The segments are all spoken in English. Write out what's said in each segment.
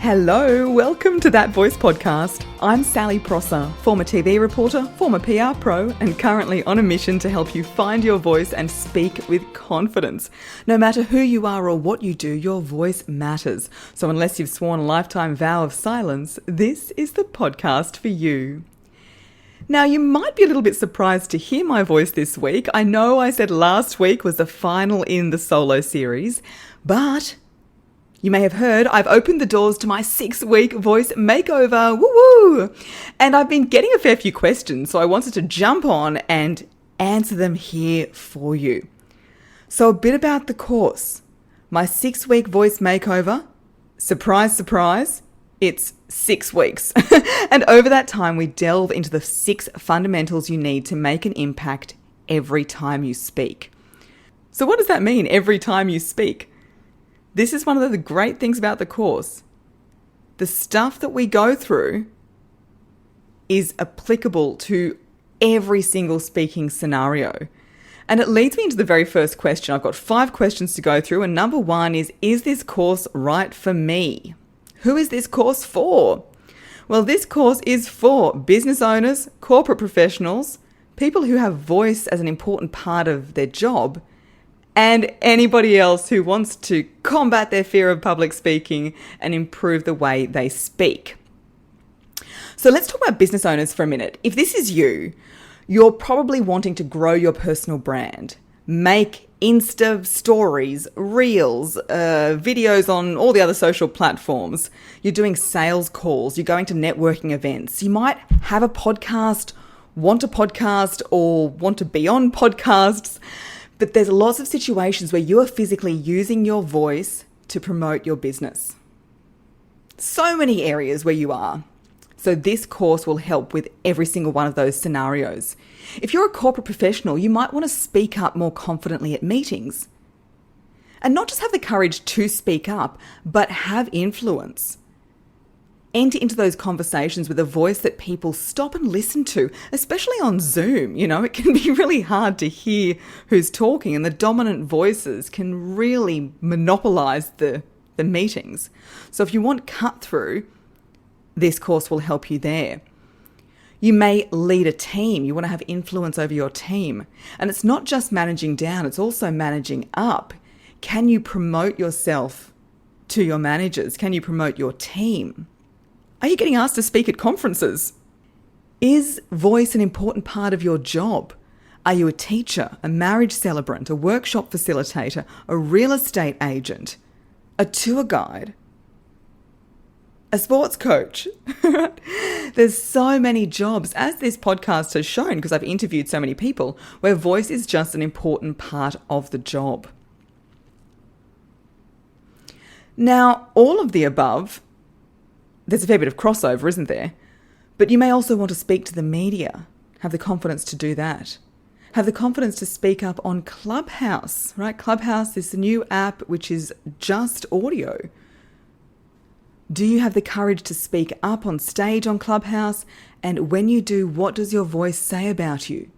Hello, welcome to That Voice podcast. I'm Sally Prosser, former TV reporter, former PR pro, and currently on a mission to help you find your voice and speak with confidence. No matter who you are or what you do, your voice matters. So unless you've sworn a lifetime vow of silence, this is the podcast for you. Now, you might be a little bit surprised to hear my voice this week. I know I said last week was the final in the solo series, but you may have heard I've opened the doors to my 6-week voice makeover. Woo-woo! And I've been getting a fair few questions, so I wanted to jump on and answer them here for you. So a bit about the course. My 6-week voice makeover, surprise, surprise, it's 6 weeks. And over that time, we delve into the 6 fundamentals you need to make an impact every time you speak. So what does that mean, every time you speak? This is one of the great things about the course. The stuff that we go through is applicable to every single speaking scenario. And it leads me into the very first question. I've got 5 questions to go through, and number 1 is this course right for me? Who is this course for? Well, this course is for business owners, corporate professionals, people who have voice as an important part of their job, and anybody else who wants to combat their fear of public speaking and improve the way they speak. So let's talk about business owners for a minute. If this is you, you're probably wanting to grow your personal brand, make Insta stories, reels, videos on all the other social platforms. You're doing sales calls, you're going to networking events. You might have a podcast, want a podcast, or want to be on podcasts. But there's lots of situations where you are physically using your voice to promote your business. So many areas where you are. So this course will help with every single one of those scenarios. If you're a corporate professional, you might want to speak up more confidently at meetings. And not just have the courage to speak up, but have influence. Enter into those conversations with a voice that people stop and listen to, especially on Zoom. You know, it can be really hard to hear who's talking, and the dominant voices can really monopolize the meetings. So if you want cut through, this course will help you there. You may lead a team. You want to have influence over your team. And it's not just managing down, it's also managing up. Can you promote yourself to your managers? Can you promote your team? Are you getting asked to speak at conferences? Is voice an important part of your job? Are you a teacher, a marriage celebrant, a workshop facilitator, a real estate agent, a tour guide, a sports coach? There's so many jobs, as this podcast has shown, because I've interviewed so many people, where voice is just an important part of the job. Now, all of the above, there's a fair bit of crossover, isn't there? But you may also want to speak to the media. Have the confidence to do that. Have the confidence to speak up on Clubhouse, right? Clubhouse is the new app which is just audio. Do you have the courage to speak up on stage on Clubhouse? And when you do, what does your voice say about you?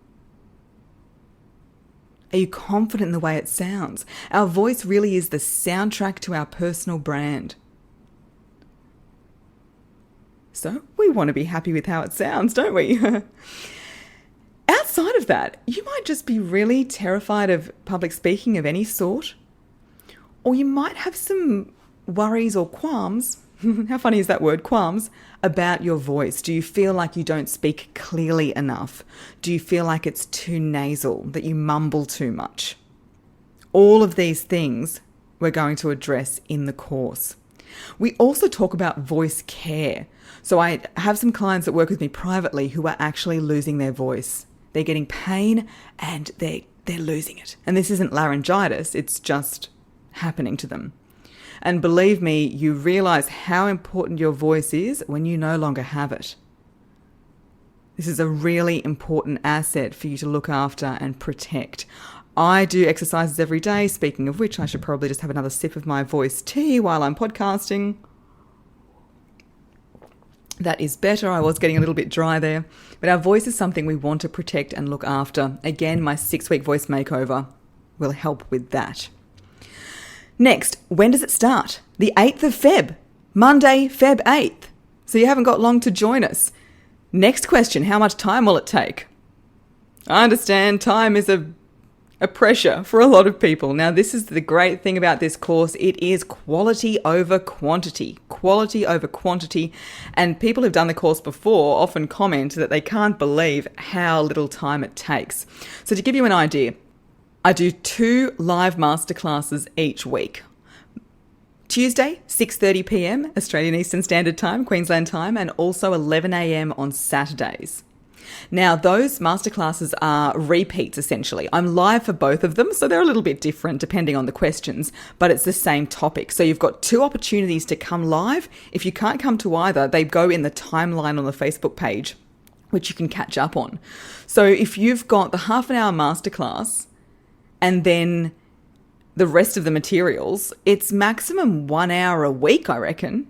Are you confident in the way it sounds? Our voice really is the soundtrack to our personal brand. So we want to be happy with how it sounds, don't we? Outside of that, you might just be really terrified of public speaking of any sort. Or you might have some worries or qualms, how funny is that word, qualms, about your voice. Do you feel like you don't speak clearly enough? Do you feel like it's too nasal, that you mumble too much? All of these things we're going to address in the course. We also talk about voice care. So I have some clients that work with me privately who are actually losing their voice. They're getting pain and they're losing it. And this isn't laryngitis, it's just happening to them. And believe me, you realize how important your voice is when you no longer have it. This is a really important asset for you to look after and protect. I do exercises every day, speaking of which I should probably just have another sip of my voice tea while I'm podcasting. That is better. I was getting a little bit dry there. But our voice is something we want to protect and look after. Again, my 6-week voice makeover will help with that. Next, when does it start? The 8th of Feb. Monday, Feb 8th. So you haven't got long to join us. Next question, how much time will it take? I understand time is a pressure for a lot of people. Now, this is the great thing about this course. It is quality over quantity. Quality over quantity. And people who've done the course before often comment that they can't believe how little time it takes. So to give you an idea, I do 2 live masterclasses each week. Tuesday, 6:30 p.m, Australian Eastern Standard Time, Queensland time, and also 11 a.m. on Saturdays. Now, those masterclasses are repeats, essentially. I'm live for both of them, so they're a little bit different depending on the questions, but it's the same topic. So you've got 2 opportunities to come live. If you can't come to either, they go in the timeline on the Facebook page, which you can catch up on. So if you've got the half an hour masterclass and then the rest of the materials, it's maximum 1 hour a week, I reckon.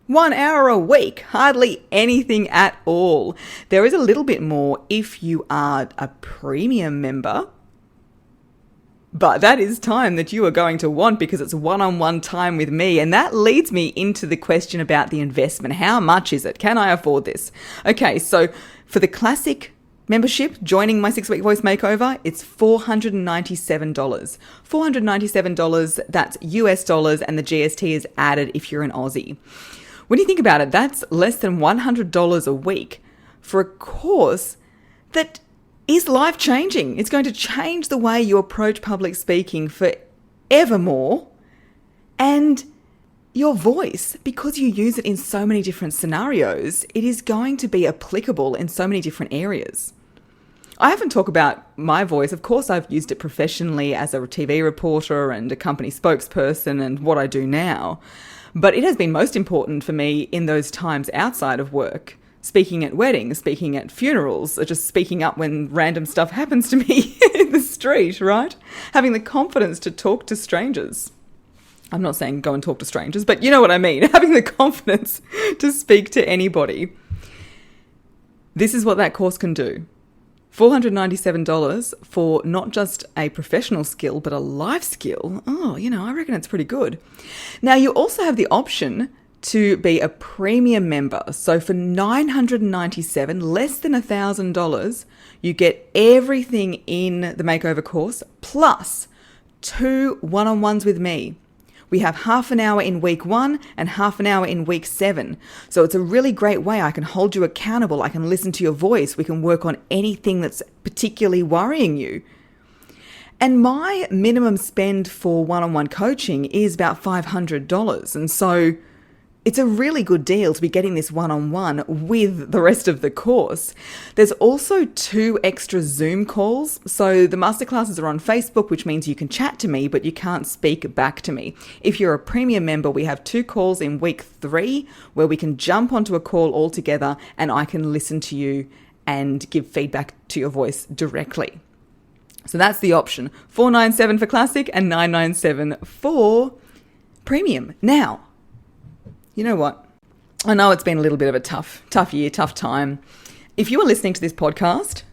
1 hour a week, hardly anything at all. There is a little bit more if you are a premium member, but that is time that you are going to want because it's one-on-one time with me. And that leads me into the question about the investment. How much is it? Can I afford this? Okay, so for the classic membership, joining my 6-week voice makeover, it's $497. $497, that's US dollars, and the GST is added if you're an Aussie. When you think about it, that's less than $100 a week for a course that is life-changing. It's going to change the way you approach public speaking forevermore, and your voice, because you use it in so many different scenarios, it is going to be applicable in so many different areas. I haven't talked about my voice. Of course, I've used it professionally as a TV reporter and a company spokesperson and what I do now. But it has been most important for me in those times outside of work, speaking at weddings, speaking at funerals, or just speaking up when random stuff happens to me in the street, right? Having the confidence to talk to strangers. I'm not saying go and talk to strangers, but you know what I mean. Having the confidence to speak to anybody. This is what that course can do. $497 for not just a professional skill, but a life skill. Oh, I reckon it's pretty good. Now, you also have the option to be a premium member. So for $997, less than $1,000, you get everything in the makeover course, plus 2 one-on-ones with me. We have half an hour in week 1 and half an hour in week 7. So it's a really great way. I can hold you accountable. I can listen to your voice. We can work on anything that's particularly worrying you. And my minimum spend for one-on-one coaching is about $500. And so it's a really good deal to be getting this one-on-one with the rest of the course. There's also 2 extra Zoom calls. So the masterclasses are on Facebook, which means you can chat to me, but you can't speak back to me. If you're a premium member, we have 2 calls in week 3 where we can jump onto a call all together and I can listen to you and give feedback to your voice directly. So that's the option. $497 for classic and $997 for premium. Now, you know what? I know it's been a little bit of a tough year, tough time. If you are listening to this podcast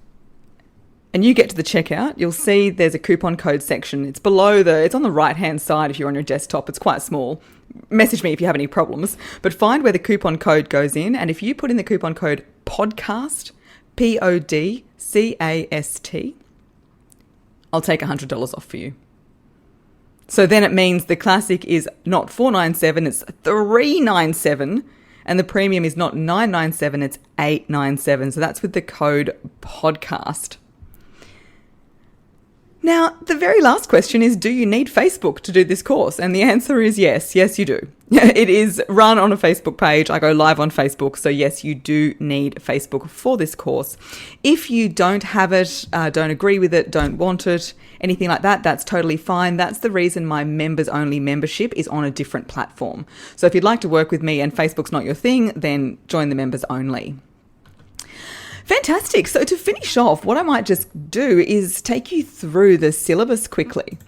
and you get to the checkout, you'll see there's a coupon code section. It's it's on the right-hand side if you're on your desktop. It's quite small. Message me if you have any problems. But find where the coupon code goes in. And if you put in the coupon code PODCAST, PODCAST, I'll take $100 off for you. So then it means the classic is not $497, it's $397, and the premium is not $997, it's $897. So that's with the code PODCAST. Now, the very last question is, do you need Facebook to do this course? And the answer is yes. Yes, you do. It is run on a Facebook page. I go live on Facebook. So yes, you do need Facebook for this course. If you don't have it, don't agree with it, don't want it, anything like that, that's totally fine. That's the reason my members only membership is on a different platform. So if you'd like to work with me and Facebook's not your thing, then join the members only. Fantastic. So to finish off, what I might just do is take you through the syllabus quickly.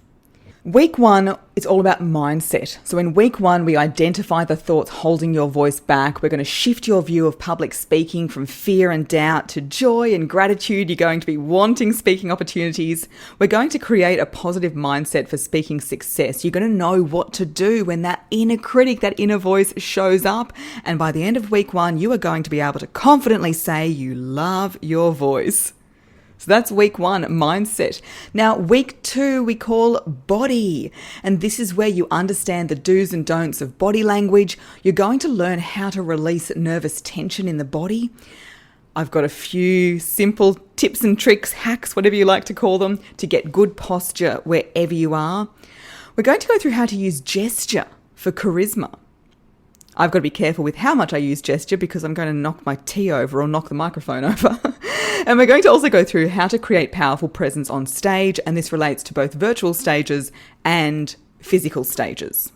Week 1, it's all about mindset. So in week 1, we identify the thoughts holding your voice back. We're going to shift your view of public speaking from fear and doubt to joy and gratitude. You're going to be wanting speaking opportunities. We're going to create a positive mindset for speaking success. You're going to know what to do when that inner critic, that inner voice shows up. And by the end of week 1, you are going to be able to confidently say you love your voice. So that's week 1, mindset. Now, week 2, we call body. And this is where you understand the do's and don'ts of body language. You're going to learn how to release nervous tension in the body. I've got a few simple tips and tricks, hacks, whatever you like to call them, to get good posture wherever you are. We're going to go through how to use gesture for charisma. I've got to be careful with how much I use gesture because I'm going to knock my tea over or knock the microphone over. And we're going to also go through how to create powerful presence on stage, and this relates to both virtual stages and physical stages.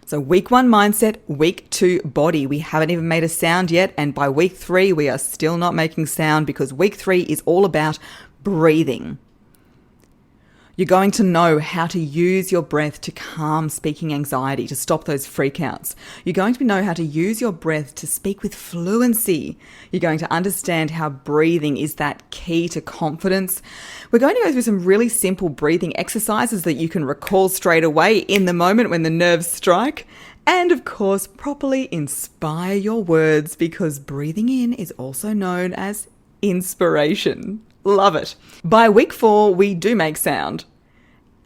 So week 1, mindset, week 2, body. We haven't even made a sound yet, and by week 3, we are still not making sound because week 3 is all about breathing. You're going to know how to use your breath to calm speaking anxiety, to stop those freakouts. You're going to know how to use your breath to speak with fluency. You're going to understand how breathing is that key to confidence. We're going to go through some really simple breathing exercises that you can recall straight away in the moment when the nerves strike. And of course, properly inspire your words because breathing in is also known as inspiration. Love it. By week 4, we do make sound.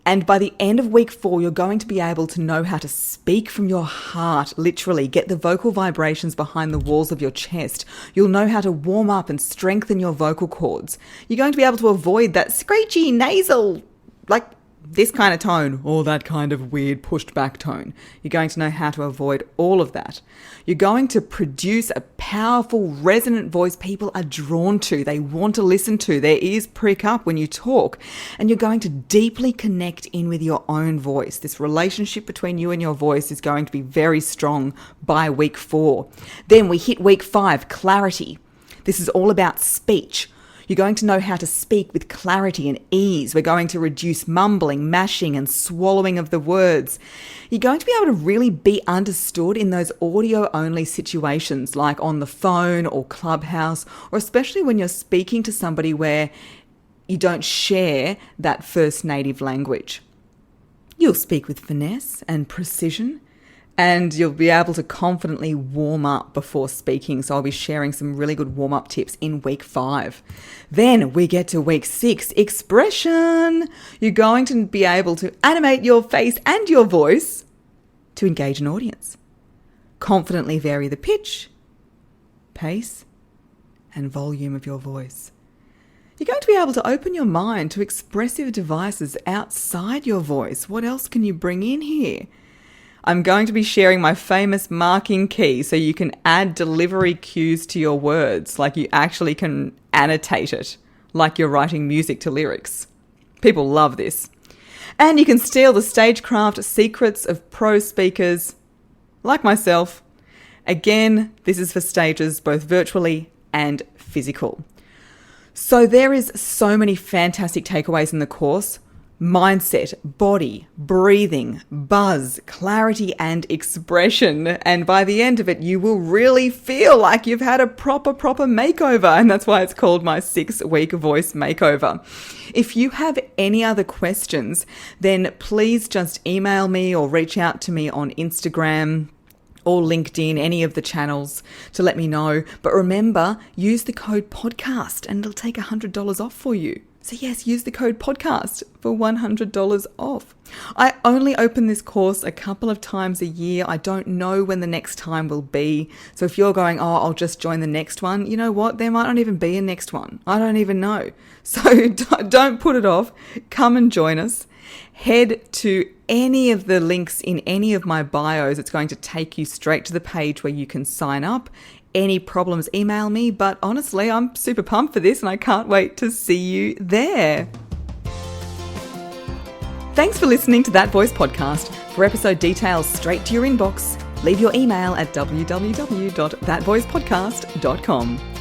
And by the end of week 4, you're going to be able to know how to speak from your heart, literally get the vocal vibrations behind the walls of your chest. You'll know how to warm up and strengthen your vocal cords. You're going to be able to avoid that screechy nasal, like this kind of tone or that kind of weird pushed back tone. You're going to know how to avoid all of that. You're going to produce a powerful, resonant voice people are drawn to. They want to listen to. Their ears prick up when you talk. And you're going to deeply connect in with your own voice. This relationship between you and your voice is going to be very strong by week 4. Then we hit week 5, clarity. This is all about speech. You're going to know how to speak with clarity and ease. We're going to reduce mumbling, mashing, and swallowing of the words. You're going to be able to really be understood in those audio-only situations like on the phone or Clubhouse, or especially when you're speaking to somebody where you don't share that first native language. You'll speak with finesse and precision, and you'll be able to confidently warm up before speaking. So I'll be sharing some really good warm-up tips in week 5. Then we get to week 6, expression. You're going to be able to animate your face and your voice to engage an audience. Confidently vary the pitch, pace, and volume of your voice. You're going to be able to open your mind to expressive devices outside your voice. What else can you bring in here? I'm going to be sharing my famous marking key so you can add delivery cues to your words, like you actually can annotate it, like you're writing music to lyrics. People love this. And you can steal the stagecraft secrets of pro speakers like myself. Again, this is for stages both virtually and physical. So there is so many fantastic takeaways in the course. Mindset, body, breathing, buzz, clarity, and expression. And by the end of it, you will really feel like you've had a proper makeover. And that's why it's called my 6-week voice makeover. If you have any other questions, then please just email me or reach out to me on Instagram or LinkedIn, any of the channels, to let me know. But remember, use the code podcast and it'll take $100 off for you. So yes, use the code podcast for $100 off. I only open this course a couple of times a year. I don't know when the next time will be. So if you're going, oh, I'll just join the next one, you know what? There might not even be a next one. I don't even know. So don't put it off. Come and join us. Head to any of the links in any of my bios. It's going to take you straight to the page where you can sign up. Any problems, email me. But honestly, I'm super pumped for this and I can't wait to see you there. Thanks for listening to That Voice podcast. For episode details straight to your inbox, leave your email at www.thatvoicepodcast.com.